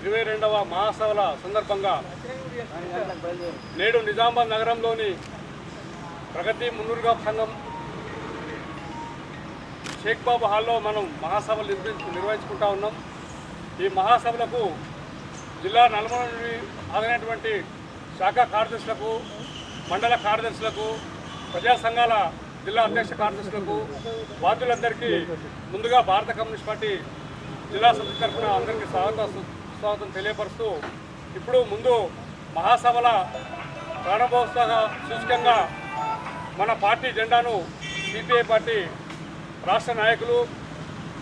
22వ మహాసభల సందర్భంగా నేడు నిజామాబాద్ నగరంలోని ప్రగతి మున్నూరుగా సంఘం షేక్ బాబు హాల్లో మనం మహాసభలు నిర్వహించుకుంటా ఉన్నాం. ఈ మహాసభలకు జిల్లా నలుమూల నుండి ఆగినటువంటి శాఖ కార్యదర్శులకు, మండల కార్యదర్శులకు, ప్రజా సంఘాల జిల్లా అధ్యక్ష కార్యదర్శులకు, బాధ్యులందరికీ ముందుగా భారత కమ్యూనిస్ట్ పార్టీ జిల్లా సమితి తరఫున అందరికీ స్వాగతం తెలియపరుస్తూ, ఇప్పుడు ముందు మహాసభల ప్రారంభోత్సవ సూచకంగా మన పార్టీ జెండాను సిపిఐ పార్టీ రాష్ట్ర నాయకులు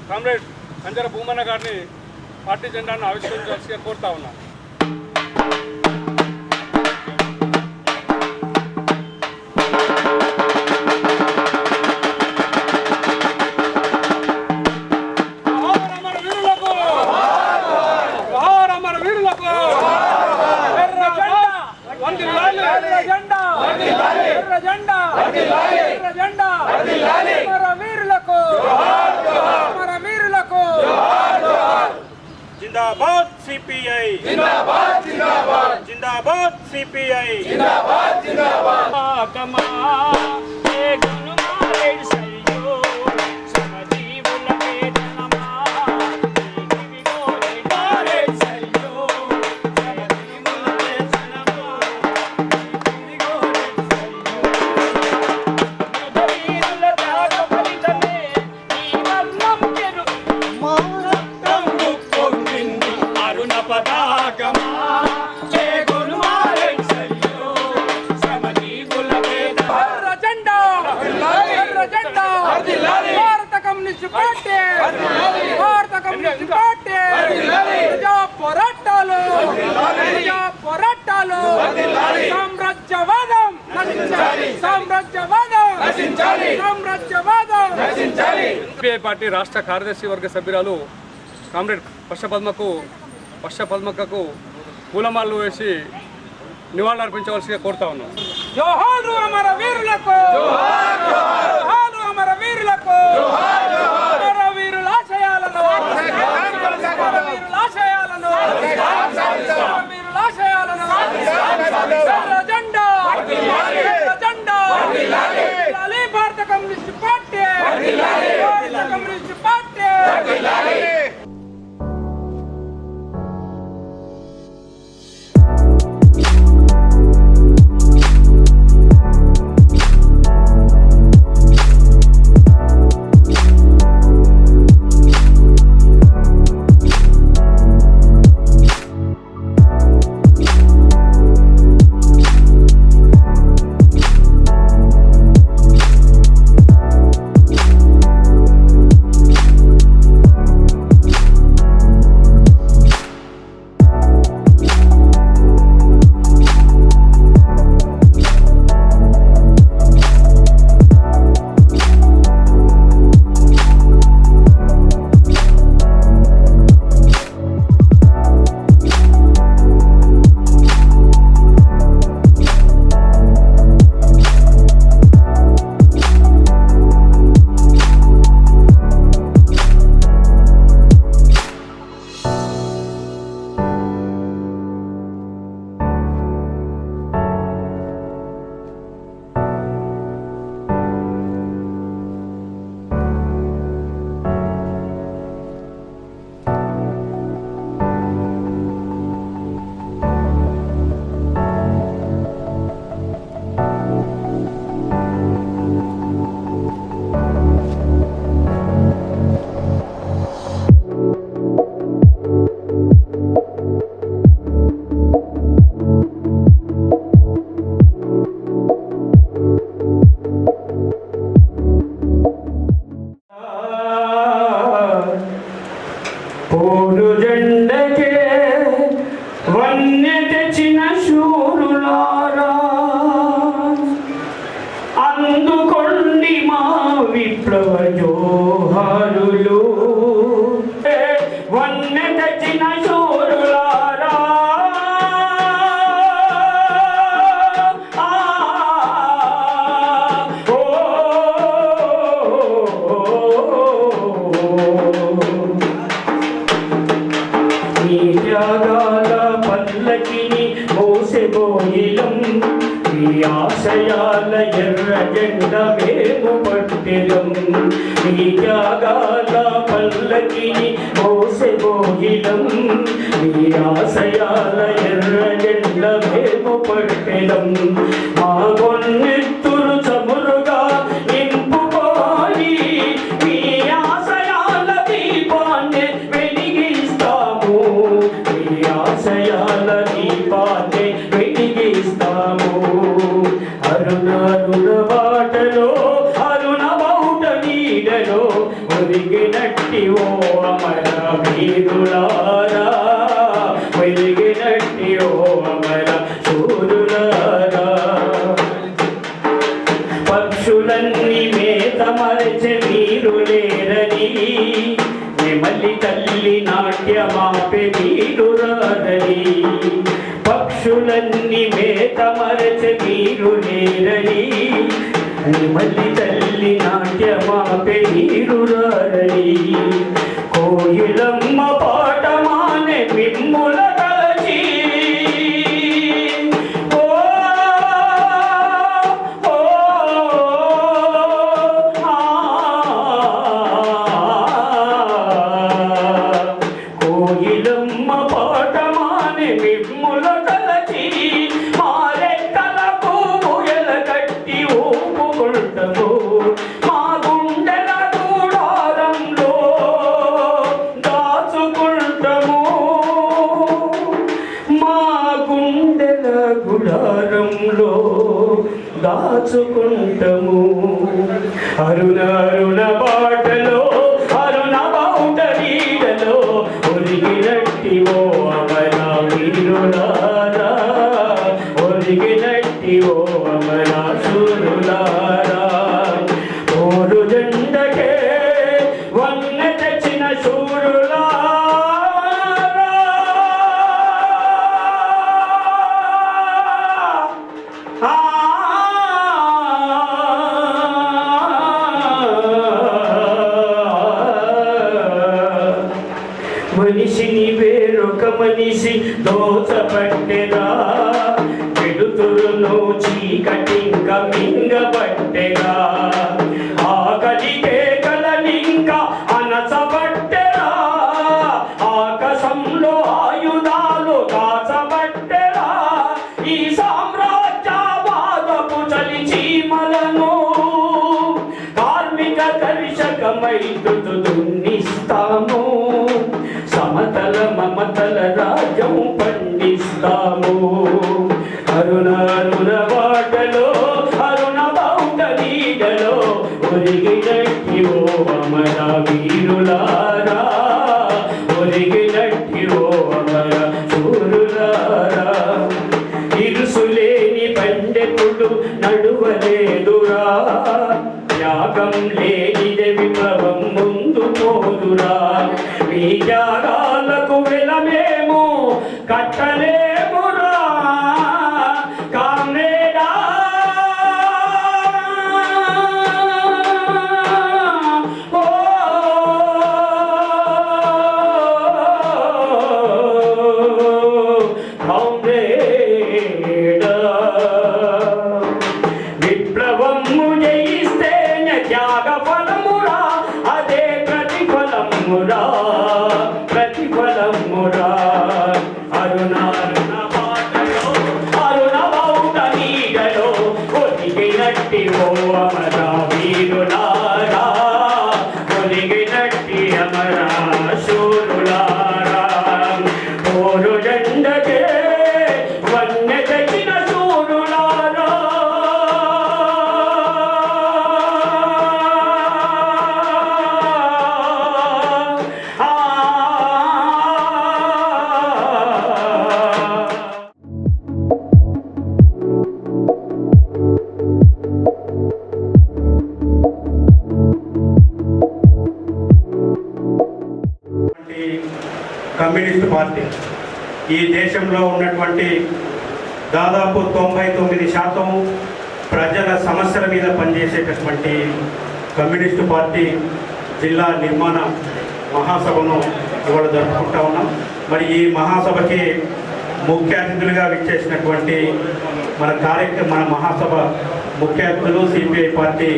కామ్రేడ్ కంజర భూమన్న గారిని పార్టీ జెండాను ఆవిష్కరించాల్సిగా కోరుతా ఉన్నాను. जिंदाबाद सीपीआई जिंदाबाद जिंदाबाद जिंदाबाद सीपीआई जिंदाबाद जिंदाबाद कमा ए गुणमारे सयो समजीवुल वेदनमा जीवी गोरे मारे सयो समजीवुल वेदनमा जीवी गोरे सयो मुदवीरुल त्याग फलितमे ఈ వర్ణం కెరు పతాకమా ఏ గుణమారే సయ్యో సమజీవుల వేద ఎర్ర జెండా భారత కమ్యూనిస్ట్ పార్టీ ప్రజా పోరాటాలు సామ్రాజ్యవాదం సిపిఐ పార్టీ రాష్ట్ర కార్యదర్శి వర్గ సభ్యురాలు కామ్రేడ్ పశ్చపద్మకకు పూలమాలలు వేసి నివాళులర్పించవలసిగా కోరుతా ఉన్నాం. జోహారు అమర వీరులకు, జోహారు అమర వీరులకు, అమర వీరుల ఆశయాలను, ఎర్ర జెండా భారత కమ్యూనిస్ట్ పార్టీ, భారత కమ్యూనిస్ట్ పార్టీ. పల్లకిని మోసెబోయిలం ఈ ఆశయాల ఎర్ర జెండ మేము పట్టెదం ఈ త్యాగాల పల్లకిని మోసెబోయిలం ఈ ఆశయాల ఎర్ర జెండ మేము పట్టెదం మా గొన్నెత్తులు చమురుగా నింపుకొని మీ ఆశయాల దీపాన్ని వెలిగిస్తాము మీ ఆశయాల దీపాన్ని వెలిగిస్తాము అరుణారుణ బాటలో అరుణ బౌట నీడలో ఒరిగినట్టి ఓ అమర వీరులారా వెలిగినట్టి ఓ అమర సూరులారా పక్షులన్నీ మేత మరచె వీరులేరని నెమలి తల్లి నాట్యమాపే వీరురారని పక్షులన్నీ మేత మరచె వీరులేరని నెమలి తల్లి నాట్యమాపే వీరురారని కోయిలమ్మ పాటమానే మిమ్ముల కలచి కోయిలమ్మ పాటమానే మిమ్ముల కలచి మారెక్కలకు బుయల కట్టి ఊపుకుంటము మా గుండెల గూడారంలో దాచుకుంటము మా గుండెల గుడారంలో దాచుకుంటము అరుణ అరుణ బాటలో అరుణ బావుట నీడలో ఒరిగినట్టి ఓ అమర వీరులారా ఒరిగినట్టి ఓ అమర శూరులారా ఓరు జెండకే వన్నె తెచ్చిన శూరులారా మనిషిని వేరొక మనిషి దోచబట్టెరా వెలుతురును చీకటింక మింగబట్టెరా ఆకలికే కలనింక అనచబట్టెరా ఆకాశంలో ఆయుధాలు దాచబట్టెరా ఈ సామ్రాజ్యవాదపు చలి చీమలను కార్మిక కర్షకమై దున్నిస్తాము సమతల మమతల రాజ్యం పండిస్తాము అరుణ అరుణ బాటలో అరుణ బౌట నీడలో ఒరిగినట్టి ఓ అమర వీరులారా ఒరిగినట్టి ఓ అమర సూరులారా ఇరుసులేని పండెప్పుడు నడువలేదురా త్యాగం లేనిదే విప్లవం ముందు పోదురా మీ త్యాగాలకు వెలమేము కట్టలేమురా కామ్రేడా ఓ కామ్రేడా విప్లవము జయిస్తేనే త్యాగ ఫలమురా అదే ప్రతిఫలమురా ప్రతిఫలమురా అరుణ అరుణ బాటలో అరుణ బౌట నీడలో ఒరిగినట్టి ఓ అమర వీరులారా ఒరిగినట్టి అమర శూరులారా ఓరు జెండకే వన్నె తెచ్చిన శూరులారా కమ్యూనిస్ట్ పార్టీ ఈ దేశంలో ఉన్నటువంటి దాదాపు 99% ప్రజల సమస్యల మీద పనిచేసేటటువంటి కమ్యూనిస్టు పార్టీ జిల్లా నిర్మాణ మహాసభను ఇవాళ జరుపుకుంటా ఉన్నాం. మరి ఈ మహాసభకి ముఖ్య అతిథులుగా విచ్చేసినటువంటి మన మహాసభ ముఖ్య అతిథులు సిపిఐ పార్టీ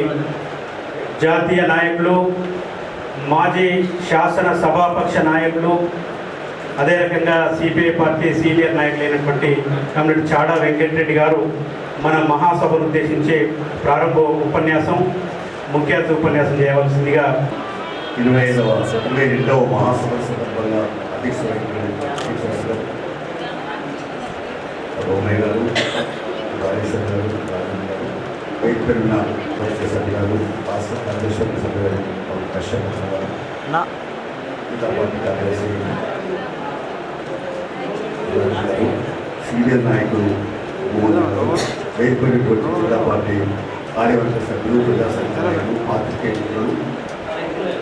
జాతీయ నాయకులు, మాజీ శాసన సభాపక్ష నాయకులు, అదే రకంగా సిపిఐ పార్టీ సీనియర్ నాయకులైనటువంటి కమ్రేడ్ చాడా వెంకటరెడ్డి గారు మన మహాసభను ఉద్దేశించి ప్రారంభ ముఖ్య అతిథి ఉపన్యాసం చేయవలసిందిగా 22వ మహాసభ సందర్భంగా రోమయ్య గారు, రాజేశ్వర్ గారు, రాజన్ గారు, వైట్ పెరిగిన సభ్యులు గారు, రాష్ట్ర కార్యదర్శి సభ్యులు గారు, కశ్యప్ గారు, కార్యదర్శి సీనియర్ నాయకులు మోహన్ గారు, వైట్ పెరిగిన జిల్లా పార్టీ కార్యవర్గ సభ్యులు, ప్రజాసంఘ నాయకులు, పాత్రికేయులు,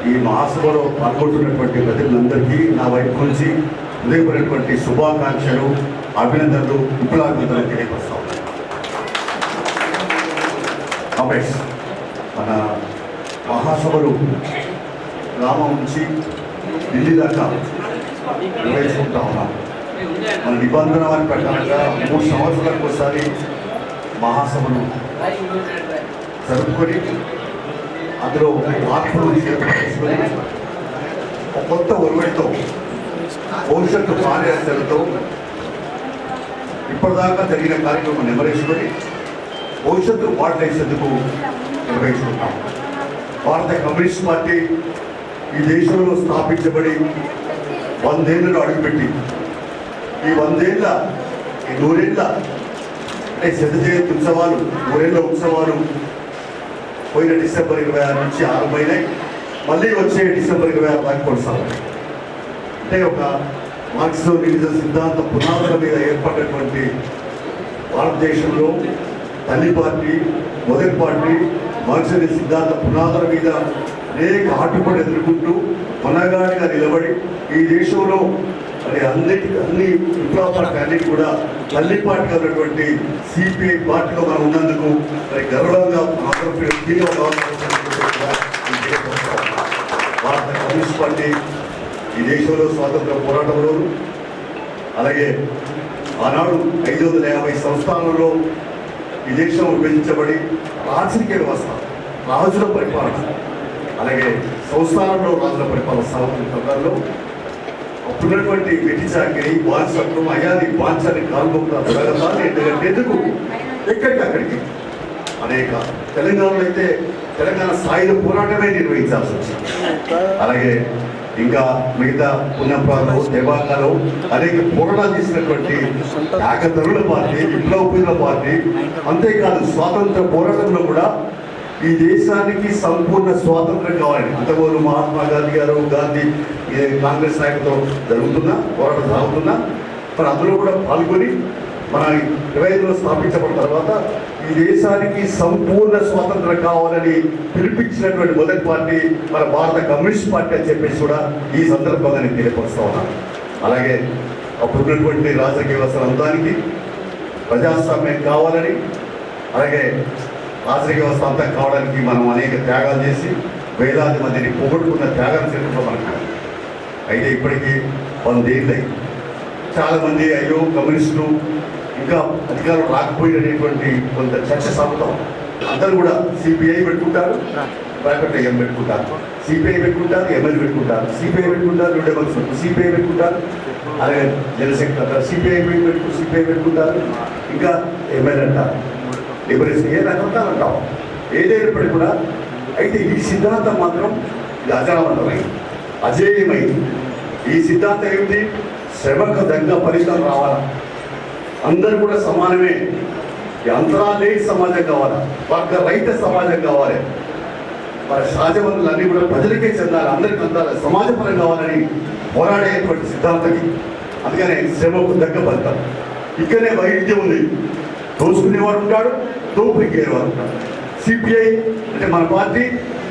ఈ మహాసభలో పాల్గొంటున్నటువంటి ప్రజలందరికీ నా వైపు నుంచి హృదయపడినటువంటి శుభాకాంక్షలు, అభినందనలు, విపులాభినందనలు తెలియపరుస్తాం. కామెంట్స్ మన మహాసభలు గ్రామం నుంచి ఢిల్లీ దాకా నిర్వహించుకుంటా ఉన్నాం. మన నిబంధన వారి ప్రకారంగా 3 సంవత్సరాలకు ఒకసారి మహాసభలు జరుపుకొని అందులో మార్పులు చేసుకొని ఒక కొత్త ఒరవడితో భవిష్యత్తు కార్యాచరణతో ఇప్పటిదాకా జరిగిన కార్యక్రమం నెమరేసుకొని భవిష్యత్తు పాటలేసేందుకు నిర్వహిస్తున్నాం. భారత కమ్యూనిస్ట్ పార్టీ ఈ దేశంలో స్థాపించబడి 100 ఏళ్ళలో అడుగుపెట్టి ఈ 100 అంటే శత జయంతి ఉత్సవాలు, 100 ఉత్సవాలు పోయిన డిసెంబర్ 26 నుంచి ఆరంభమైనాయి. మళ్ళీ వచ్చే డిసెంబర్ 26 దాకా కొనసాగాయి. అంటే ఒక మార్క్స్ లెనినిజం సిద్ధాంత పునాదుల మీద ఏర్పడినటువంటి భారతదేశంలో తల్లి పార్టీ, మొదటి పార్టీ మార్క్స్ లెనిన్ సిద్ధాంత పునాదుల మీద అనేక ఆటుపడి ఎదుర్కొంటూ కొనగాడిగా నిలబడి ఈ దేశంలో మరి అన్ని విప్లవ పార్టీ అన్నిటి కూడా తల్లి పార్టీగా ఉన్నటువంటి సిపిఐ పార్టీలో మనం ఉన్నందుకు మరి గర్వంగా భారత కమ్యూనిస్ట్ పార్టీ ఈ దేశంలో స్వాతంత్ర పోరాటంలోను అలాగే ఆనాడు 550 సంస్థానాలలో ఈ దేశం విభజించబడి రాజకీయ వ్యవస్థ, రాజుల పరిపాలన, అలాగే సంస్థానంలో రాజుల పరిపాలన సందర్భంలో అప్పుడున్నటువంటి వెట్టి చాకిరి, బానిసత్వం, అయాది బాంచాన్ని కాల్గొంటున్న జరగతాన్ని ఎందుకు ఎక్కడికక్కడికి అనేక తెలంగాణలో అయితే తెలంగాణ సాయుధ పోరాటమే నిర్వహించాల్సి వచ్చింది. అలాగే ఇంకా మిగతా పుణ్యప్రాంతం, దేవాంగాలు అనేక పోరాటాలు చేసినటువంటి ఏకతరుల పార్టీ, విప్లవపూర్ల పార్టీ. అంతేకాదు స్వాతంత్ర పోరాటంలో కూడా ఈ దేశానికి సంపూర్ణ స్వాతంత్రం కావాలని అంతకుముందు మహాత్మా గాంధీ గారు, కాంగ్రెస్ నాయకులతో జరుగుతున్నా పోరాటం సాగుతున్నా మరి అందులో కూడా పాల్గొని మన 25లో స్థాపించబడిన తర్వాత ఈ దేశానికి సంపూర్ణ స్వాతంత్రం కావాలని పిలిపించినటువంటి మొదటి పార్టీ మన భారత కమ్యూనిస్ట్ పార్టీ అని చెప్పేసి కూడా ఈ సందర్భంగా నేను తెలియపరుస్తా ఉన్నాను. అలాగే అప్పుడున్నటువంటి రాజకీయ వ్యవస్థ అంతానికి ప్రజాస్వామ్యం కావాలని, అలాగే రాజకీయ వ్యవస్థ అంతా కావడానికి మనం అనేక త్యాగాలు చేసి వేలాది మందిని పోగొట్టుకున్న త్యాగాల చరిత్రలో మనకు. అయితే ఇప్పటికీ 100 ఏళ్ళై చాలామంది అయ్యో కమ్యూనిస్టులు ఇంకా అధికారం రాకపోయినటువంటి కొంత చర్చ సాగుతాం. అందరూ కూడా సిపిఐ పెట్టుకుంటారు, బ్రాకెట్ ఎం పెట్టుకుంటారు, సిపిఐ పెట్టుకుంటారు, ఎంఎల్ పెట్టుకుంటారు, సిపిఐ పెట్టుకుంటారు, సిపిఐ పెట్టుకుంటారు, అలాగే జనశక్తి అంటారు, సిపిఐ పెట్టుకుంటారు, ఇంకా ఎంఎల్ అంటారు, లిబరేషన్ ఏ రకరకాలు అంటాం. ఏదైనప్పటికీ కూడా అయితే ఈ సిద్ధాంతం మాత్రం ఇది అజరామతమైంది, అజేయమైంది. ఈ సిద్ధాంతం ఏమిటి? శ్రమకు దగ్గ ఫలితం రావాలా, అందరూ కూడా సమానమే, అంతరాలు లేని సమాజం కావాలా, వర్గ రహిత సమాజం కావాలి, మన సహజ వనరులు అన్నీ కూడా ప్రజలకే చెందాలి, అందరికీ అందాలి, సమాజపరం కావాలని పోరాడేటువంటి సిద్ధాంతం. అందుకనే శ్రమకు దగ్గ ఫలితం. ఇక్కడనే వైవిధ్యం ఉంది. దోచుకునేవాడు ఉంటాడు, దోపిడీ వాడు ఉంటాడు. సిపిఐ అంటే మన పార్టీ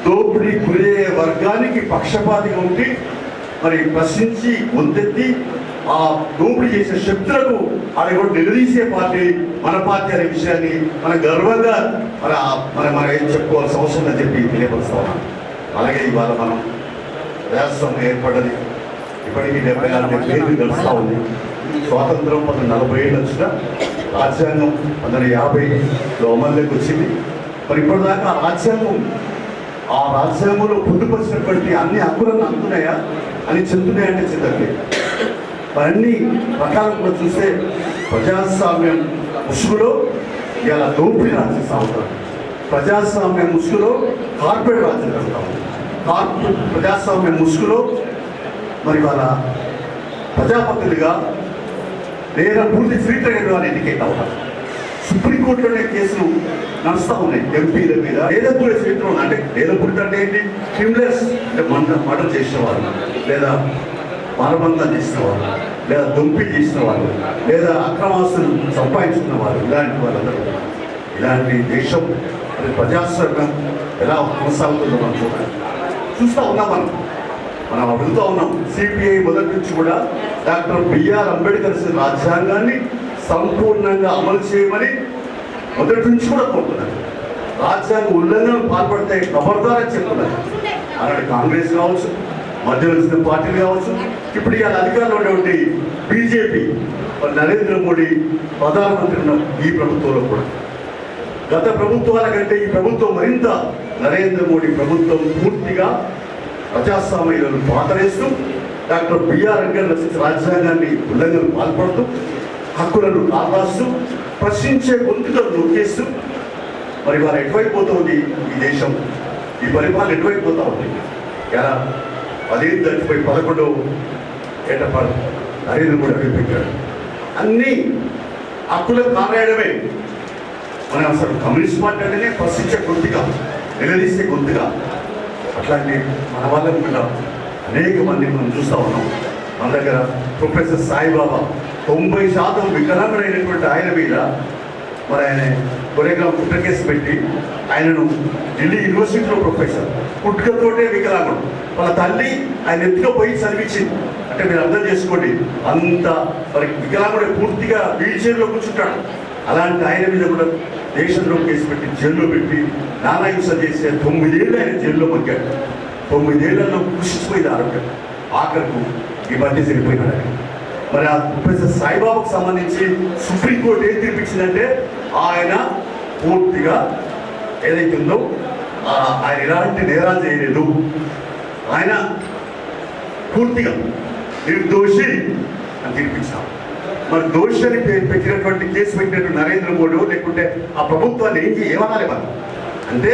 దోపిడీ గురే వర్గానికి పక్షపాతిగా ఉండి మరి ప్రశ్నించి గొంతెత్తి ఆ దోపిడీ చేసే శక్తులకు అది కూడా నిలదీసే పార్టీ మన పార్టీ అనే విషయాన్ని మనం గర్వంగా మన ఏం చెప్పుకోవాల్సిన అవసరం ఉందని చెప్పి తెలియపరుస్తా ఉన్నాం. అలాగే ఇవాళ మనం రాష్ట్రం ఏర్పడ్డది ఇప్పటికీ 74 ఏళ్ళు గడుస్తూ ఉంది. స్వాతంత్రం 1940 వచ్చిన రాజ్యాంగం 1950లో అమల్లోకి వచ్చింది. మరి ఇప్పటిదాకా ఆ రాజ్యాంగంలో పొందుపరిచినటువంటి అన్ని హక్కులను అందుతున్నాయా అని చెందుతున్నాయంటే చెందండి. మరి అన్ని రకాలు కూడా చూస్తే ప్రజాస్వామ్యం ముసుగులో ఇలా దోపిడీ రాజ్యం సాగుతారు. ప్రజాస్వామ్యం ముసుగులో కార్పొరేట్ రాజ్యం జరుగుతాము. ప్రజాస్వామ్యం ముసుగులో మరి వాళ్ళ ప్రజాపతులుగా లేదా పూర్తి చరిత్ర వారు ఎన్నికైతా ఉన్నారు. సుప్రీంకోర్టులోనే కేసులు నడుస్తూ ఉన్నాయి ఎంపీల మీద. లేదపూడి చరిత్ర అంటే లేదపూడి అంటే ఏంటి? క్రిమినల్స్ అంటే మర్డర్ చేసిన వాళ్ళు, లేదా మానబంధం చేసిన వాళ్ళు, లేదా దొంపిడి చేసిన వాళ్ళు, లేదా అక్రమాస్తులు సంపాదించుకున్న వాళ్ళు, ఇలాంటి వాళ్ళందరూ. ఇలాంటి దేశం ప్రజాస్వామ్యం ఎలా కొనసాగుతుందో మనం చూస్తూ ఉన్నాం. మనం అడుగుతూ ఉన్నాం. సిపిఐ మొదటి నుంచి కూడా డాక్టర్ బిఆర్ అంబేద్కర్ రాజ్యాంగాన్ని సంపూర్ణంగా అమలు చేయమని మొదటి నుంచి కూడా కోరుతున్నారు. రాజ్యాంగ ఉల్లంఘనలు పాల్పడితే ఖబర్దారని చెప్తున్నారు. అలాంటి కాంగ్రెస్ కావచ్చు, మధ్యలో వచ్చిన పార్టీలు కావచ్చు, ఇప్పుడు ఇవాళ అధికారంలో ఉన్నటువంటి బీజేపీ, నరేంద్ర మోడీ ప్రధానమంత్రి ఉన్న ఈ ప్రభుత్వంలో కూడా గత ప్రభుత్వాల కంటే ఈ ప్రభుత్వం మరింత నరేంద్ర మోడీ ప్రభుత్వం పూర్తిగా ప్రజాస్వామ్యాలను పాతరేస్తూ డాక్టర్ బిఆర్ అంబేద్కర్ రచించిన రాజ్యాంగాన్ని ఉల్లంఘనలు పాల్పడుతూ హక్కులను కాపాడుతూ ప్రశ్నించే గొంతులను నొక్కేస్తూ మరి వారు ఎటువైపోతుంది ఈ దేశం, ఈ పరిపాలన ఎటువైపోతూ ఉంది. ఇలా 10 ఏళ్ళు దాటిపోయి 11వ ఏట నరేంద్ర మోడీ అడుగుపెట్టాడు. అన్ని హక్కులకు కారాయడమే. మనం అసలు కమ్యూనిస్ట్ పార్టీ అంటేనే ప్రశ్నించే గొంతుగా, నిలదీసే గొంతుగా. అట్లాంటి మన వాళ్ళని కూడా అనేక మంది మనం చూస్తూ ఉన్నాం. మన దగ్గర ప్రొఫెసర్ సాయిబాబా 90% వికలాంగుడైనటువంటి ఆయన మీద మరి ఆయన కొరేగ్రామ్ కుట్ర కేసు పెట్టి ఆయనను ఢిల్లీ యూనివర్సిటీలో ప్రొఫెసర్ పుట్టుకతోటే వికలాంగుడు, వాళ్ళ తల్లి ఆయన ఎత్తుకుపోయి చదివించింది. అంటే మీరు అర్థం చేసుకోండి, అంత మరి వికలాంగుడే పూర్తిగా వీల్ చైర్లో కూర్చుంటాడు. అలాంటి ఆయన మీద కూడా దేశంలో కేసు పెట్టి జైల్లో పెట్టి నానాహింస చేసే 9 ఏళ్ళు ఆయన జైల్లో మగ్గాడు. 9 ఏళ్లలో కృషిపోయింది ఆరోగ్యం. ఆఖరకు ఈ మధ్య చనిపోయినాడు. మరి ఆ ప్రొఫెసర్ సాయిబాబాకు సంబంధించి సుప్రీంకోర్టు ఏం తీర్పించిందంటే ఆయన పూర్తిగా ఏదైతుందో ఆయన ఎలాంటి నేరాలు చేయలేదు, ఆయన పూర్తిగా నిర్దోషి అని తీర్పించాం. మరి దోషి అని పెట్టినటువంటి కేసు పెట్టినటువంటి నరేంద్ర మోడీ లేకుంటే ఆ ప్రభుత్వాన్ని ఏమనాలి మనం అంటే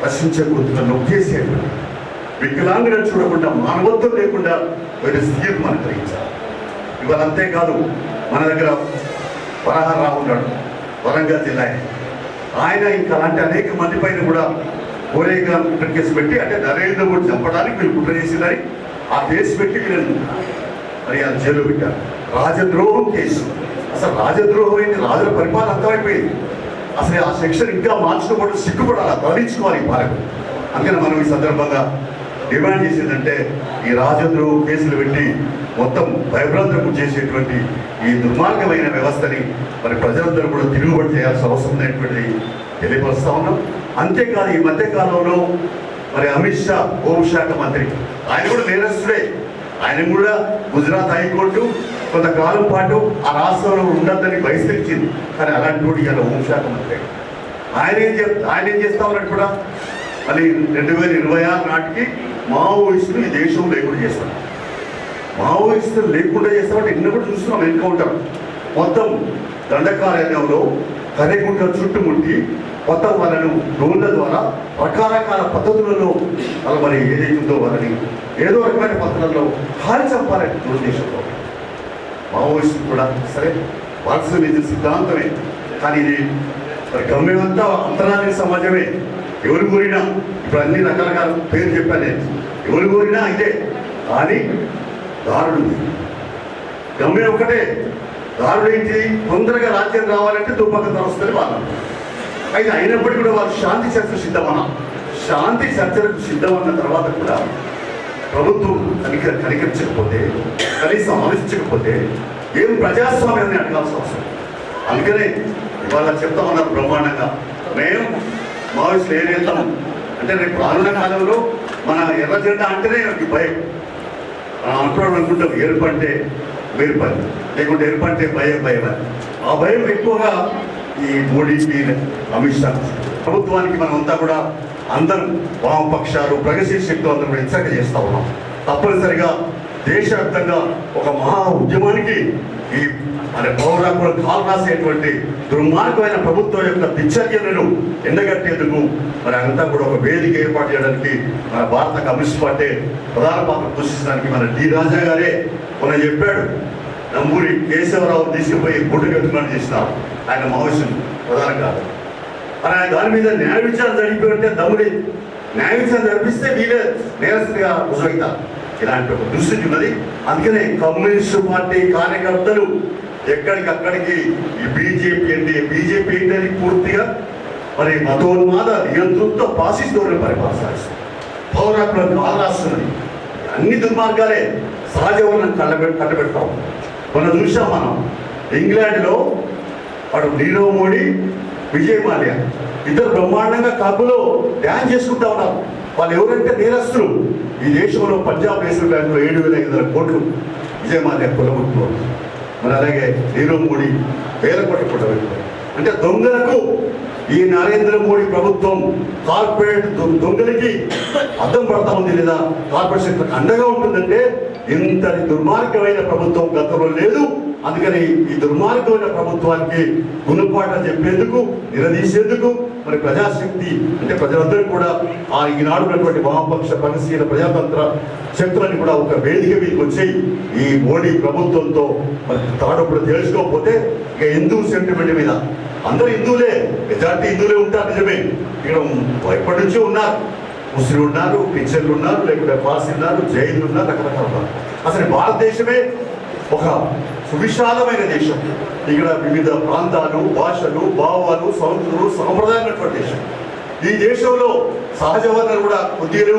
ప్రశ్నించే గుర్తుగా నొక్కేసేటువంటి వికలాంగులను చూడకుండా మానవత్వం లేకుండా వేరే స్థితికి మనం గ్రహించాలి. ఇవాళ అంతేకాదు, మన దగ్గర పరహారావు ఉన్నాడు, వరంగల్ జిల్లా. ఆయన ఇంకా అలాంటి అనేక మంది పైన కూడా కోరేగ్రామ్ కుట్ర కేసు పెట్టి అంటే నరేంద్ర మోడీ చంపడానికి వీళ్ళు కుట్ర చేసిందని ఆ కేసు పెట్టి వీళ్ళని మరి ఆయన జైలు పెట్టారు. రాజద్రోహం కేసు. అసలు రాజద్రోహం ఏంటి? రాజుల పరిపాలన అంతమైపోయింది. అసలు ఆ సెక్షన్ ఇంకా మార్చుకోబడి సిగ్గుపడాలి, తరలించుకోవాలి ఈ పాలకులు. అందుకని మనం ఈ సందర్భంగా డిమాండ్ చేసేదంటే ఈ రాజద్రోహ కేసులు పెట్టి మొత్తం భయభ్రాంతకు చేసేటువంటి ఈ దుర్మార్గమైన వ్యవస్థని మరి ప్రజలందరూ కూడా తిరుగుబాటు చేయాల్సిన అవసరం ఉన్నటువంటిది తెలియపరుస్తా ఉన్నాం. అంతేకాదు, ఈ మధ్యకాలంలో మరి అమిత్ షా హోంశాఖ మంత్రి, ఆయన కూడా నేరస్తుడే. ఆయన కూడా గుజరాత్ హైకోర్టు కొంతకాలం పాటు ఆ రాష్ట్రంలో ఉండద్దని బహిష్కరించింది. కానీ అలాంటి వాడు ఇవాళ హోంశాఖ మంత్రి. ఆయన ఏం చేస్తా ఉన్నాడు కూడా మళ్ళీ 2026 నాటికి మావోయిస్టులు ఈ దేశం లేకుండా చేస్తాం. మావోయిస్టులు లేకుండా చేస్తామంటే ఇన్ని కూడా చూస్తున్నాం. ఎన్కౌంటర్ మొత్తం దండకారణ్యంలో కరెగుంట చుట్టుముట్టి మొత్తం వాళ్ళను డ్రోన్ల ద్వారా రకరకాల పద్ధతులలో వాళ్ళు మరి ఏదైతుందో వాళ్ళని ఏదో రకమైన పద్ధతులలో కాలి చంపాలని దురుద్దేశంలో మావోయిస్టులు కూడా సరే మార్క్సిజం సిద్ధాంతమే. కానీ ఇది మరి గమ్యమంతా అంతరాన్ని సమాజమే. ఎవరు కోరినా ఇప్పుడు అన్ని రకరకాల పేరు చెప్పాను నేను, ఎవరు కోరినా ఇదే. కానీ దారుడు గమ్యం ఒకటే. దారుడు ఏంటి? తొందరగా రాజ్యం రావాలంటే దుర్భద్రత వస్తుంది వాళ్ళు. అయితే అయినప్పటికీ కూడా వారు శాంతి చర్చలు సిద్ధమన్నా, శాంతి చర్చలకు సిద్ధమన్న తర్వాత కూడా ప్రభుత్వం కనికరించకపోతే, కనీసం ఆలోచించకపోతే ఏం ప్రజాస్వామ్యాన్ని అడగాల్సిన అవసరం. అందుకనే ఇవాళ చెప్తామన్నారు బ్రహ్మాండంగా, మేము మావోయిస్టులు ఏం వెళ్తాము అంటే రేపు రానున్న కాలంలో మన ఎర్ర జెండా అంటేనే భయం. మనం అనుకుంటాం ఎరుపు అంటే వేరుపని, లేకుంటే ఎరుపు అంటే భయం అని. ఆ భయం ఎక్కువగా ఈ మోడీకి, అమిత్ షా ప్రభుత్వానికి మనమంతా కూడా అందరం వామపక్షాలు, ప్రగతిశీల శక్తులు అందరూ కూడా హెచ్చరిక చేస్తూ ఉన్నాం. తప్పనిసరిగా దేశవ్యాప్తంగా ఒక మహా ఉద్యమానికి ఈ పౌర హక్కులకు కాలు రాసేటువంటి దుర్మార్గమైన ప్రభుత్వం యొక్క దిచ్చర్యలను ఎండగట్టేందుకు మరి అంతా కూడా ఒక వేదిక ఏర్పాటు చేయడానికి మన భారత కమ్యూనిస్ట్ పార్టీ ప్రధాన పాత్ర పోషించడానికి మన డి రాజా గారే మొన్న చెప్పాడు. నంబూరి కేశవరావు తీసుకుపోయి గుడ్డు కట్టుకొని చేసినారు ఆయన మావోయిస్టు ప్రధాన కాదు. మరి ఆయన దాని మీద న్యాయ విచారణ జరిగిపోయింటే దమ్ముడి న్యాయ విచారణ జరిపిస్తే వీళ్ళే నేరస్తుగా రుజువుతారు. ఇలాంటి ఒక దుస్థితి ఉన్నది. అందుకనే కమ్యూనిస్టు పార్టీ కార్యకర్తలు ఎక్కడికక్కడికి ఈ బీజేపీ ఏంటని పూర్తిగా మరి మతోన్మాద నియంతృత్వ ఫాసిస్ట్ ధోరణి పరిపాలిస్తారు. పౌర హక్కులను కాలు రాస్తున్నది. అన్ని దుర్మార్గాలే సహజ వలన కట్టబెడతాం. మనం చూసాం. మనం ఇంగ్లాండ్లో వాడు నీరవ్ మోడీ, విజయ్ మాల్యా ఇద్దరు బ్రహ్మాండంగా క్లబ్లో డ్యాన్స్ చేసుకుంటా ఉన్నారు. వాళ్ళు ఎవరంటే నేరస్తులు. ఈ దేశంలో పంజాబ్ నేషనల్ బ్యాంకులో 7,500 కోట్లు విజయ్ మాల్యా కొల్లగొట్టుకోవాలి. మరి అలాగే నీరవ్ మోడీ వేల కోట్ల కొట్టబెట్టుకోవాలి. అంటే దొంగలకు ఈ నరేంద్ర మోడీ ప్రభుత్వం కార్పొరేట్ దొంగలకి అద్దం పడతా ఉంది, లేదా కార్పొరేట్ సెక్టర్ అండగా ఉంటుందంటే ఇంతటి దుర్మార్గమైన ప్రభుత్వం గతంలో లేదు. అందుకని ఈ దుర్మార్గమైన ప్రభుత్వానికి గుణపాఠం చెప్పేందుకు, నిలదీసేందుకు మరి ప్రజాశక్తి అంటే ప్రజలందరూ కూడా ఈనాడు ఉన్నటువంటి వామపక్ష ప్రగతిశీల ప్రజాతంత్ర శక్తులని కూడా ఒక వేదిక మీదకి వచ్చి ఈ మోడీ ప్రభుత్వంతో మరి తాడప్పుడు తెలుసుకోకపోతే ఇక హిందూ సెంటిమెంట్ మీద అందరూ హిందువులే, మెజార్టీ హిందువులే ఉంటారు. నిజమే. ఇక్కడ ఎప్పటి నుంచో ఉన్నారు. ముస్లింలు ఉన్నారు, క్రిస్టియన్లు ఉన్నారు, లేకుంటే పార్సీలు ఉన్నారు, జైన్లు ఉన్నారు, రకరకాల ఉన్నారు. అసలు భారతదేశమే ఒక సువిశాలమైన దేశం. ఇక్కడ వివిధ ప్రాంతాలు, భాషలు, భావాలు, సంస్కృతులు, సంప్రదాయమైనటువంటి దేశం. ఈ దేశంలో సహజ వనరులు కూడా కొద్దిగా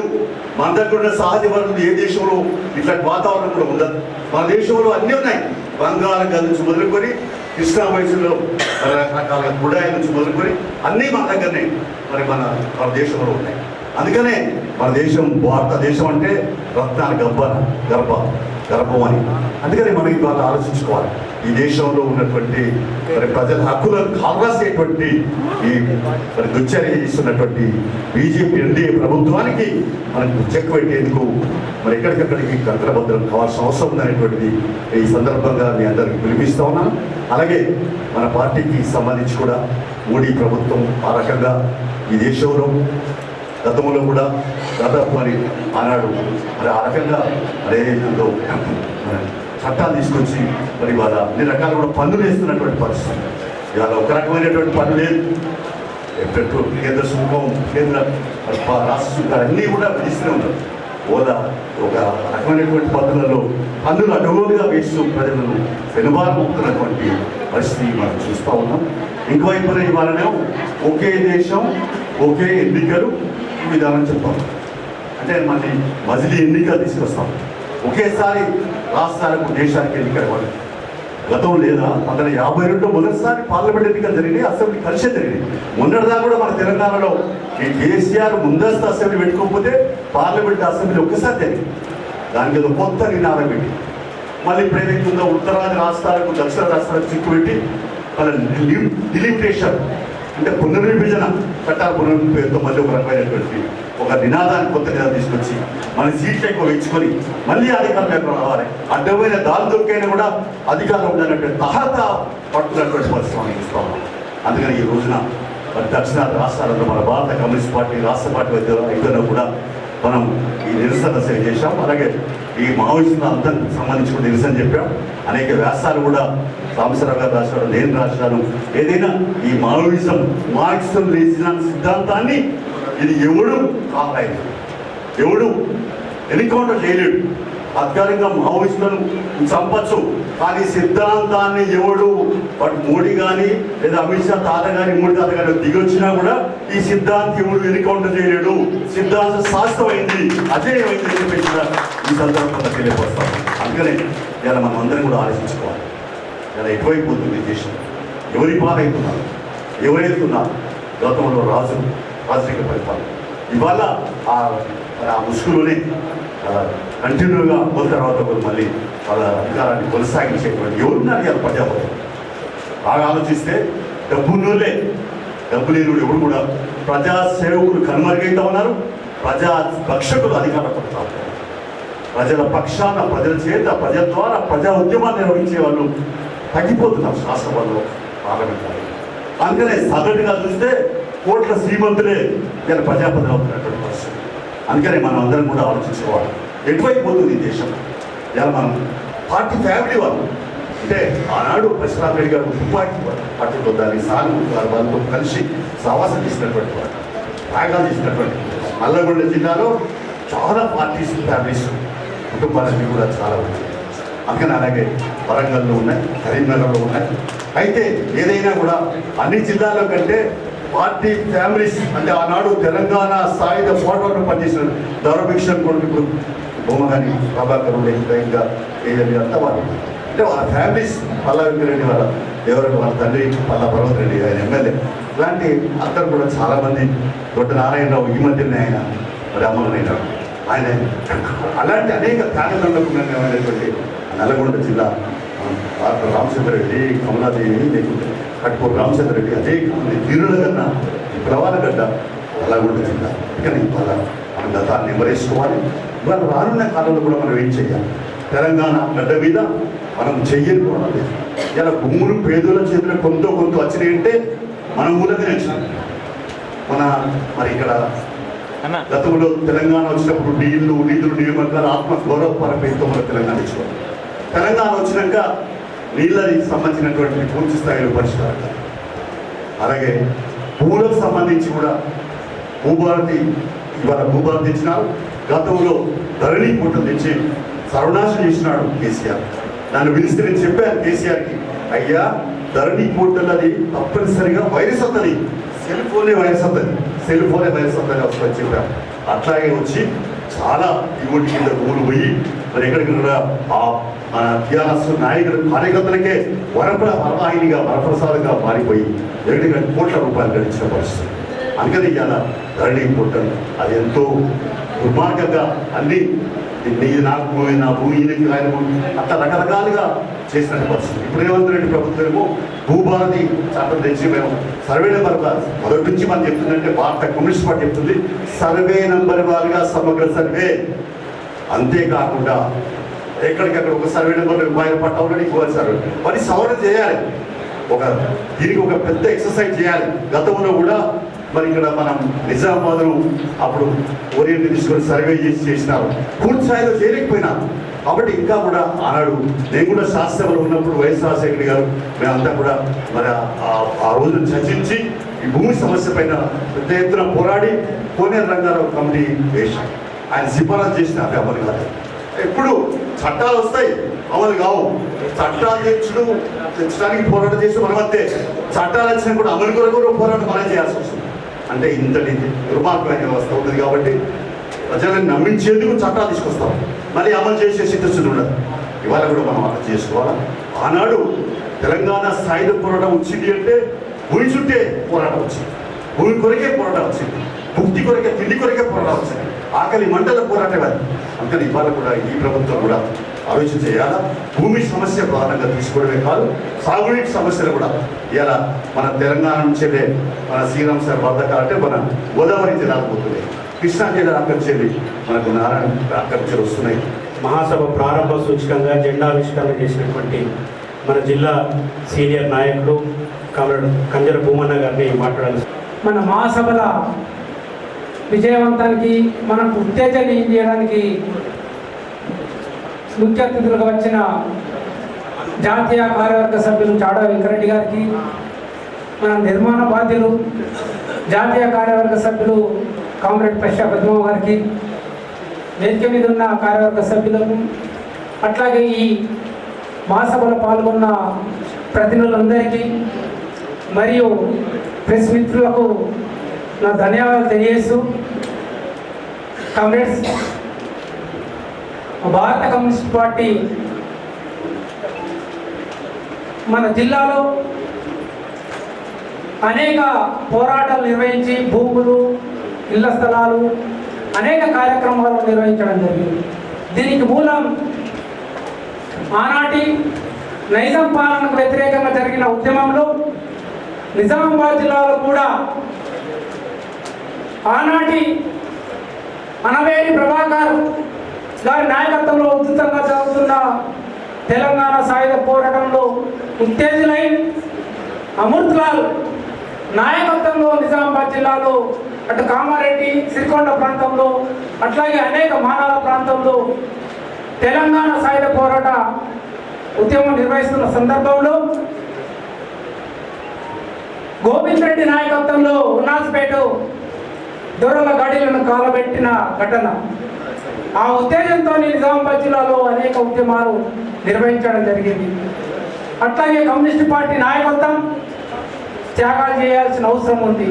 మన దగ్గర ఉన్న సహజ వనరులు ఏ దేశంలో ఇట్లాంటి వాతావరణం కూడా ఉండదు. మన దేశంలో అన్నీ ఉన్నాయి. బంగాళాఖాతం నుంచి మొదలుకొని కృష్ణా వయసులో రకరకాల గుడాయి నుంచి మొదలుకొని అన్నీ మన దగ్గరనే మరి మన దేశంలో ఉన్నాయి. అందుకనే మన దేశం భారతదేశం అంటే రత్నాల గర్భం అని. అందుకని మనం ఇవాళ ఆలోచించుకోవాలి. ఈ దేశంలో ఉన్నటువంటి మరి ప్రజల హక్కులను కాల్రాసేటువంటి ఈ మరి దుశ్చర్య చేస్తున్నటువంటి బీజేపీ ఎన్డీఏ ప్రభుత్వానికి మనకు చెక్ పెట్టేందుకు మరి ఎక్కడికక్కడికి కంకరబద్ధం కావాల్సిన అవసరం ఉందనేటువంటిది ఈ సందర్భంగా మీ అందరికీ పిలిపిస్తా ఉన్నాను. అలాగే మన పార్టీకి సంబంధించి కూడా మోడీ ప్రభుత్వం ఆ రకంగా ఈ దేశంలో గతంలో కూడా దాదాపు మరి ఆనాడు మరి ఆ రకంగా అదేదో చట్టాలు తీసుకొచ్చి మరి వాళ్ళ అన్ని రకాలు కూడా పన్నులు వేస్తున్నటువంటి పరిస్థితి. ఇవాళ ఒక రకమైనటువంటి పన్ను లేదు. పెట్రోల్, కేంద్ర సుంకం, కేంద్ర రాష్ట్ర సుంకాలు అన్నీ కూడా విధిస్తూనే ఉంటారు. ఓలా ఒక రకమైనటువంటి పద్ధతులలో పన్నులు అడ్డగోలుగా వేస్తూ ప్రజలను వెనుబారమవుతున్నటువంటి పరిస్థితి మనం చూస్తూ ఉన్నాం. ఇంకోవైపున ఇవాళనే ఒకే దేశం, ఒకే ఎన్నికలు విధానం చెప్తాం. అంటే మళ్ళీ మజిలీ ఎన్నికలు తీసుకొస్తాం. ఒకేసారి రాష్ట్రాలకు, దేశానికి ఎన్నికలు ఇవ్వాలి. గతం లేదా 1952 మొదటిసారి పార్లమెంట్ ఎన్నికలు జరిగినాయి, అసెంబ్లీ కలిసే జరిగినాయి. మొన్నటిదాకా కూడా మన తెలంగాణలో ఈ కేసీఆర్ ముందస్తు అసెంబ్లీ పెట్టుకోకపోతే పార్లమెంట్ అసెంబ్లీ ఒక్కసారి జరిగింది. దానికి ఏదో కొత్త నినాదం పెట్టి మళ్ళీ ఇప్పుడు ఏదైతుందో ఉత్తరాది రాష్ట్రాలకు, దక్షిణ రాష్ట్రాలకు చిక్కు పెట్టి వాళ్ళ డిలిమిటేషన్ అంటే పునర్విభజన చట్టాల పునర్విభజనతో మళ్ళీ ఒక రకమైనటువంటి ఒక నినాదాన్ని, కొత్త నినాదం తీసుకొచ్చి మన సీట్లు ఎక్కువ ఇచ్చుకొని మళ్ళీ అధికారం ఎక్కడ రావాలి, అడ్డమైన దారి దొరికైనా కూడా అధికారం ఉండాలంటే తహత పట్టుకున్నటువంటి పరిస్థితి మనం చూస్తూ ఉన్నాం. అందుకని ఈ రోజున మరి దక్షిణాది రాష్ట్రాలలో మన భారత కమ్యూనిస్ట్ పార్టీ రాష్ట్ర పార్టీ అయిపోయినా కూడా మనం ఈ నిరసన సేవ చేశాం. అలాగే ఈ మావోయిస్టుల అందరికి సంబంధించి కూడా నిరసన చెప్పాం. అనేక వ్యాసాలు కూడా సాంబశివరావు గారు రాశారు, నేను రాశాను. ఏదైనా ఈ మార్క్సిజం లెనిన్ సిద్ధాంతాన్ని ఇది ఎవడు కాపాయదు, ఎవడు ఎన్కౌంటర్ చేయలేడు. అధికారికంగా మావోయిస్టులను చంపచ్చు, కానీ సిద్ధాంతాన్ని ఎవడు వాడు మోడీ కానీ లేదా అమిత్ షా తాత కానీ మోడీ తాత కానీ దిగొచ్చినా కూడా ఈ సిద్ధాంతం ఎవడు ఎన్కౌంటర్ చేయలేడు. సిద్ధాంతం శాస్త్రమైంది, అజేయమైంది అని చెప్పేసి ఈ సందర్భంగా తెలియపరుస్తాం. అందుకనే ఇలా మనం అందరం కూడా ఆలోచించుకోవాలి. ఇలా ఎటువైపోతుంది దేశం, ఎవరి పాలవుతున్నారు, ఎవరైతున్నారు. గతంలో రాజరిక పరిపాలన, ఇవాళ ఆ ముసుగులోనే అలా కంటిన్యూగా ఒకరి తర్వాత ఒకరు మళ్ళీ వాళ్ళ అధికారాన్ని కొనసాగించేటువంటి ఎవరున్నారు ఇవాళ ప్రజాపతి బాగా ఆలోచిస్తే డబ్బున్నోళ్ళే డబ్బు లేనుడు ఎవరు కూడా ప్రజా సేవకులు కనుమరుగైతా ఉన్నారు, ప్రజా భక్షకులు అధికారం పడతా ఉన్నారు. ప్రజల పక్షాన ప్రజల చేత ప్రజల ద్వారా ప్రజా ఉద్యమాన్ని నిర్వహించే వాళ్ళు తగ్గిపోతున్నారు శాసనసభలో, పార్లమెంట్లో. అందుకనే సగటుగా చూస్తే కోట్ల శ్రీమంతులే ఇలా ప్రజాపతి అవుతున్నటువంటి పరిస్థితి. అందుకనే మనం అందరం కూడా ఆలోచించుకోవాలి, ఎటువైపు పోతుంది ఈ దేశం. ఇలా మనం పార్టీ ఫ్యామిలీ వాళ్ళు అంటే ఆనాడు పరశురామ రెడ్డి గారు తుపాకీ పార్టీతో దాన్ని సానుభూతి వాళ్ళతో కలిసి సహవాసం చేసినటువంటి వాడు, త్యాగాలు చేసినటువంటి. నల్లగొండ జిల్లాలో చాలా పార్టీస్ ఫ్యామిలీస్ కుటుంబాలన్నీ కూడా చాలా ఉన్నాయి. అందుకని అలాగే వరంగల్లో ఉన్నాయి, కరీంనగర్లో ఉన్నాయి. అయితే ఏదైనా కూడా అన్ని జిల్లాల్లో కంటే పార్టీ ఫ్యామిలీస్ అంటే ఆనాడు తెలంగాణ సాయుధ పోరాటంలో పనిచేసిన దౌరభిక్షణ కొడుకు ఇప్పుడు బొమ్మగాని ప్రభాకర్ ఇంకా ఏజెంట్ అంతా వాళ్ళు అంటే వాళ్ళ ఫ్యామిలీస్ పల్లా వెంకరెడ్డి వాళ్ళ ఎవరంటే వాళ్ళ తండ్రి పల్లా పర్వత రెడ్డి ఆయన ఎమ్మెల్యే ఇలాంటి అందరూ కూడా చాలామంది దొడ్డ నారాయణరావు ఈ మధ్యనే ఆయన మరి అమ్మలైనాడు. ఆయన అలాంటి అనేక త్యాగదండకున్నటువంటి నల్లగొండ జిల్లా రామచంద్రరెడ్డి, కమలాదేవి, లేకుంటే కట్టుకోరు రామచంద్రరెడ్డి, అనేక మంది వీరుల కన్నా విప్లవాల గడ్డ నల్లగొండ జిల్లా. కానీ ఇవాళ మన గతాన్ని నిమరేసుకోవాలి. ఇవాళ రానున్న కాలంలో కూడా మనం ఏం చేయాలి? తెలంగాణ గడ్డ మీద మనం చెయ్యని కూడా లేదు. ఇలా భూములు పేదల చేతులు కొంత వచ్చినాయంటే మన మూలంగానే వచ్చినాయి. మరి ఇక్కడ గతంలో తెలంగాణ వచ్చినప్పుడు నీళ్లు నిధులు నియామకాలు ఆత్మగౌరవపరపైతో మన తెలంగాణ ఇచ్చుకోవాలి. తెలంగాణ వచ్చినాక నీళ్ళకి సంబంధించినటువంటి పూర్తి స్థాయిలో పరిష్కారం. అలాగే భూములకు సంబంధించి కూడా భూభారతి ఇవాళ భూభారతి ఇచ్చినారు. గతంలో ధరణి పుట్టలు తెచ్చి సర్వనాశనం చేసినాడు కేసీఆర్. నన్ను పిలిస్తే నేను చెప్పాను కేసీఆర్కి, అయ్యా ధరణి పోర్టల్ అది తప్పనిసరిగా వైరస్ వస్తుంది, సెల్ ఫోనే వైరస్ వస్తుంది వస్తుందని చెప్పాను. అట్లాగే వచ్చి చాలా ఇవ్వండి కింద భూములు పోయి మరి ఎక్కడికి కూడా మన టీఆర్ఎస్ నాయకులు కార్యకర్తలకే వరవాహినిగా వరప్రసాదంగా మారిపోయి 2 కోట్ల రూపాయలు గడించిన పరిస్థితి. అందుకని ఇవాళ ధరణి పోర్టల్ అది ఎంతో దుర్మార్గంగా అన్ని నీది నాకు భూమి, నా భూమి ఈయనకి ఆయన భూమి అట్లా రకరకాలుగా చేసిన పరిస్థితి. ఇప్పుడు రేవంత్ రెడ్డి ప్రభుత్వమేమో భూభారతి చట్టం తెచ్చి మేము సర్వే నెంబర్ మొదటి నుంచి మనం చెప్తుందంటే భారత కమ్యూనిస్ట్ పార్టీ చెప్తుంది సర్వే నెంబర్ వారిగా సమగ్ర సర్వే. అంతేకాకుండా ఎక్కడికక్కడ ఒక సర్వే నెంబర్ రూపాయల పట్టాలని ఇంకో సర్వే మరి సవరణ చేయాలి. దీనికి ఒక పెద్ద ఎక్సర్సైజ్ చేయాలి. గతంలో కూడా మరి ఇక్కడ మనం నిజామాబాద్ను అప్పుడు ఓరియంట్ తీసుకొని సర్వే చేసినారు, పూర్తి స్థాయిలో చేయలేకపోయినారు. కాబట్టి ఇంకా కూడా ఆనాడు నేను కూడా శాసనసభలో ఉన్నప్పుడు వైఎస్ రాజశేఖర గారు మేమంతా కూడా మరి ఆ రోజును చర్చించి ఈ భూమి సమస్య పైన పెద్ద ఎత్తున పోరాడి కోనేరు రంగారావు కమిటీ వేశాం. ఆయన సిఫారసు చేసిన అవి అమలు కాదు. ఎప్పుడు చట్టాలు వస్తాయి అమలు కావు. చట్టాలు తెచ్చడానికి పోరాటం చేసి మనం అంతే, చట్టాలు వచ్చినా కూడా అమలు కొరకు పోరాటం మనం చేయాల్సి వస్తుంది. అంటే ఇంతటి దుర్మార్గమైన వ్యవస్థ ఉంటుంది. కాబట్టి ప్రజలను నమ్మించేందుకు చట్టాలు తీసుకొస్తాం, మళ్ళీ అమలు చేసే సిద్ధస్థితి ఉండదు. ఇవాళ కూడా మనం అమలు చేసుకోవాలి. ఆనాడు తెలంగాణ సాయుధ పోరాటం వచ్చింది అంటే భూమి చుట్టే పోరాటం వచ్చింది, భూమి కొరకే పోరాటం వచ్చింది, ముక్తి కొరకే తిండి కొరకే పోరాటం వచ్చింది, ఆకలి మంటల పోరాటం అది. అందుకని ఇవాళ కూడా ఈ ప్రభుత్వం కూడా ఆలోచన చేయాలా. భూమి సమస్య ప్రధానంగా తీసుకోవడమే కాదు, సాగునీటి సమస్యలు కూడా ఇలా మన తెలంగాణ నుంచే మన శ్రీరామ్ సార్ వరదకాలు అంటే మన గోదావరి జిల్లాకు పోతున్నాయి, కృష్ణా జిల్లా ఆకర్షించి మనకు నారాయణ ఆకర్షణలు వస్తున్నాయి. మహాసభ ప్రారంభ సూచకంగా జెండావిష్కరణ చేసినటువంటి మన జిల్లా సీనియర్ నాయకుడు కామ్రేడ్ కంజర భూమన్న గారిని మాట్లాడాలి. మన మహాసభల విజయవంతానికి మనకు ఉత్తేజాన్ని చేయడానికి ముఖ్య అతిథులుగా వచ్చిన జాతీయ కార్యవర్గ సభ్యులు చాడా వెంకరెడ్డి గారికి, మన నిర్మాణ బాధ్యులు జాతీయ కార్యవర్గ సభ్యులు కామ్రేడ్ పశ్చా పద్మమ్మ గారికి, వేదిక మీద ఉన్న కార్యవర్గ సభ్యులకు, అట్లాగే ఈ మహాసభలో పాల్గొన్న ప్రతినిధులందరికీ మరియు ప్రెస్ మిత్రులకు నా ధన్యవాదాలు తెలియజేస్తూ, కామ్రేడ్స్, భారత కమ్యూనిస్ట్ పార్టీ మన జిల్లాలో అనేక పోరాటాలు నిర్వహించి భూములు, ఇళ్ల స్థలాలు, అనేక కార్యక్రమాలు నిర్వహించడం జరిగింది. దీనికి మూలం ఆనాటి నైజాం పాలనకు వ్యతిరేకంగా జరిగిన ఉద్యమంలో నిజామాబాద్ జిల్లాలో కూడా ఆనాటి అనవేరి ప్రభాకర్ గారి నాయకత్వంలో ఉధృతంగా జరుగుతున్న తెలంగాణ సాయుధ పోరాటంలో ఉత్తేజులై అమృత్లాల్ నాయకత్వంలో నిజామాబాద్ జిల్లాలో అటు కామారెడ్డి సిరికొండ ప్రాంతంలో అట్లాగే అనేక మానాల ప్రాంతంలో తెలంగాణ సాయుధ పోరాట ఉద్యమం నిర్వహిస్తున్న సందర్భంలో గోవింద్ రెడ్డి నాయకత్వంలో ఉన్నాజ్పేట దొరల గాడీలను కాలబెట్టిన ఘటన. ఆ ఉత్తేజంతో నిజామాబాద్ జిల్లాలో అనేక ఉద్యమాలు నిర్వహించడం జరిగింది. అట్లాగే కమ్యూనిస్ట్ పార్టీ నాయకత్వం త్యాగాలు చేయాల్సిన అవసరం ఉంది.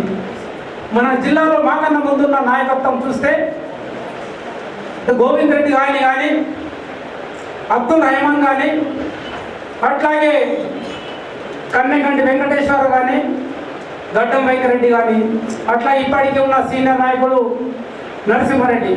మన జిల్లాలో మాకన్నా ముందున్న నాయకత్వం చూస్తే గోవింద్ రెడ్డి కానీ అబ్దుల్ రెహమాన్ కానీ అట్లాగే కన్నెగంటి వెంకటేశ్వర కానీ గడ్డం వెంకరెడ్డి కానీ అట్లా ఇప్పటికీ ఉన్న సీనియర్ నాయకుడు నరసింహారెడ్డి